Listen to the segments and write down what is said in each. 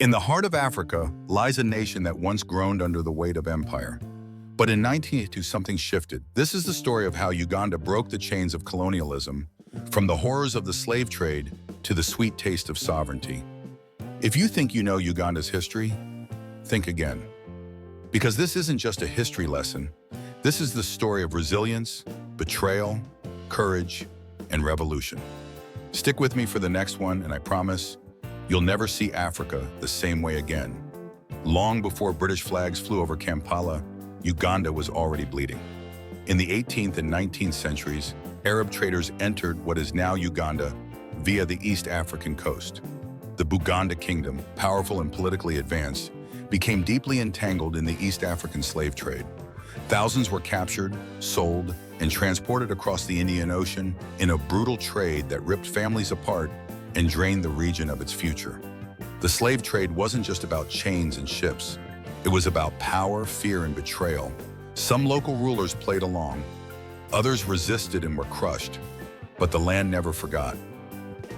In the heart of Africa lies a nation that once groaned under the weight of empire. But in 1982, something shifted. This is the story of how Uganda broke the chains of colonialism, from the horrors of the slave trade to the sweet taste of sovereignty. If you think you know Uganda's history, think again. Because this isn't just a history lesson. This is the story of resilience, betrayal, courage, and revolution. Stick with me for the next one, and I promise you'll never see Africa the same way again. Long before British flags flew over Kampala, Uganda was already bleeding. In the 18th and 19th centuries, Arab traders entered what is now Uganda via the East African coast. The Buganda kingdom, powerful and politically advanced, became deeply entangled in the East African slave trade. Thousands were captured, sold, and transported across the Indian Ocean in a brutal trade that ripped families apart and drained the region of its future. The slave trade wasn't just about chains and ships. It was about power, fear, and betrayal. Some local rulers played along. Others resisted and were crushed. But the land never forgot.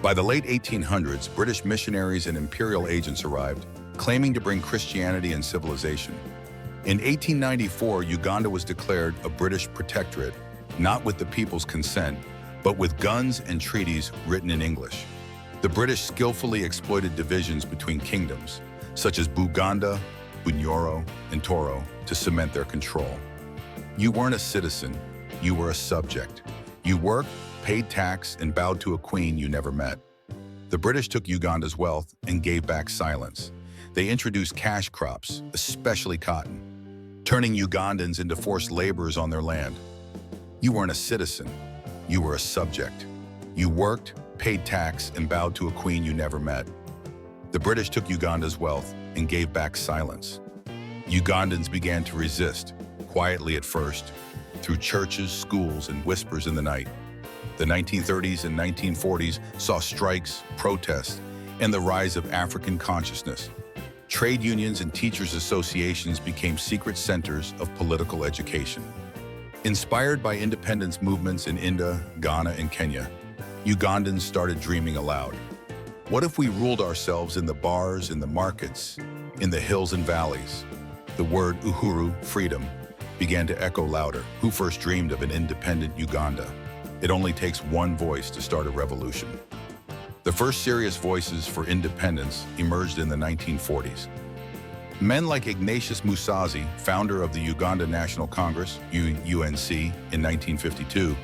By the late 1800s, British missionaries and imperial agents arrived, claiming to bring Christianity and civilization. In 1894, Uganda was declared a British protectorate, not with the people's consent, but with guns and treaties written in English. The British skillfully exploited divisions between kingdoms, such as Buganda, Bunyoro, and Toro, to cement their control. You weren't a citizen, you were a subject. You worked, paid tax, and bowed to a queen you never met. The British took Uganda's wealth and gave back silence. They introduced cash crops, especially cotton, turning Ugandans into forced laborers on their land. You weren't a citizen, you were a subject. You worked, paid tax, and bowed to a queen you never met. The British took Uganda's wealth and gave back silence. Ugandans began to resist, quietly at first, through churches, schools, and whispers in the night. The 1930s and 1940s saw strikes, protests, and the rise of African consciousness. Trade unions and teachers' associations became secret centers of political education. Inspired by independence movements in India, Ghana, and Kenya, Ugandans started dreaming aloud. What if we ruled ourselves in the bars, in the markets, in the hills and valleys? The word uhuru, freedom, began to echo louder. Who first dreamed of an independent Uganda? It only takes one voice to start a revolution. The first serious voices for independence emerged in the 1940s. Men like Ignatius Musazi, founder of the Uganda National Congress, UNC, in 1952,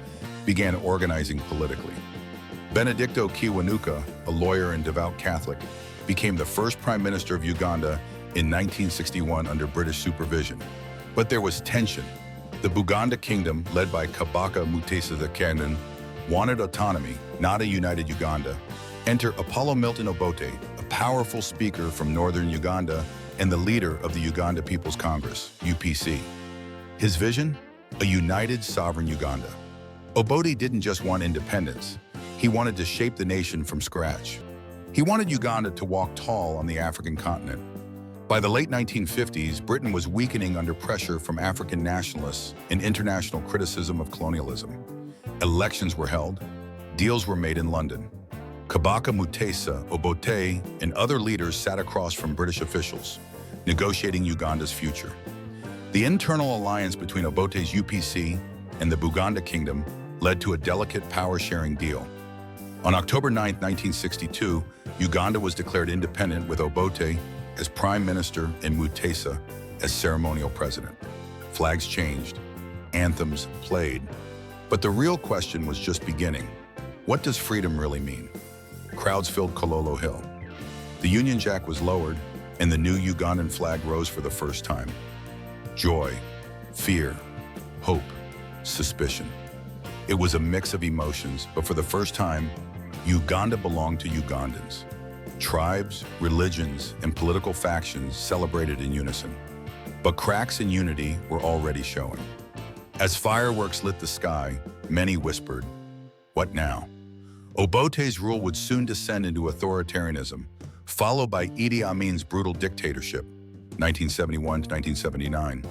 began organizing politically. Benedicto Kiwanuka, a lawyer and devout Catholic, became the first prime minister of Uganda in 1961 under British supervision. But there was tension. The Buganda kingdom, led by Kabaka Mutesa II, wanted autonomy, not a united Uganda. Enter Apollo Milton Obote, a powerful speaker from northern Uganda and the leader of the Uganda People's Congress, UPC. His vision? A united, sovereign Uganda. Obote didn't just want independence. He wanted to shape the nation from scratch. He wanted Uganda to walk tall on the African continent. By the late 1950s, Britain was weakening under pressure from African nationalists and international criticism of colonialism. Elections were held. Deals were made in London. Kabaka Mutesa, Obote, and other leaders sat across from British officials, negotiating Uganda's future. The internal alliance between Obote's UPC and the Buganda Kingdom led to a delicate power-sharing deal. On October 9, 1962, Uganda was declared independent with Obote as prime minister and Mutesa as ceremonial president. Flags changed, anthems played, but the real question was just beginning. What does freedom really mean? Crowds filled Kololo Hill. The Union Jack was lowered, and the new Ugandan flag rose for the first time. Joy, fear, hope, suspicion. It was a mix of emotions, but for the first time, Uganda belonged to Ugandans. Tribes, religions, and political factions celebrated in unison. But cracks in unity were already showing. As fireworks lit the sky, many whispered, "What now?" Obote's rule would soon descend into authoritarianism, followed by Idi Amin's brutal dictatorship, 1971 to 1979.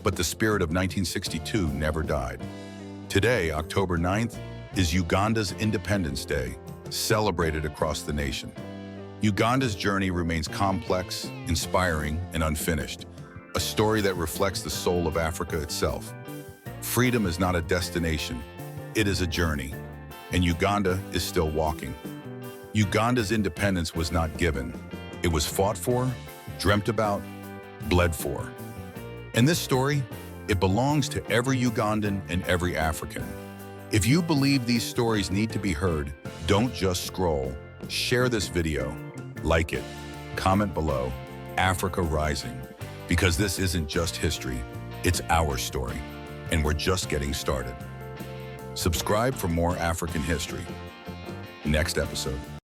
But the spirit of 1962 never died. Today, October 9th, is Uganda's Independence Day, celebrated across the nation. Uganda's journey remains complex, inspiring, and unfinished, a story that reflects the soul of Africa itself. Freedom is not a destination, it is a journey, and Uganda is still walking. Uganda's independence was not given. It was fought for, dreamt about, bled for. And this story, it belongs to every Ugandan and every African. If you believe these stories need to be heard, don't just scroll. Share this video, like it, comment below, Africa Rising, because this isn't just history, it's our story, and we're just getting started. Subscribe for more African history. Next episode.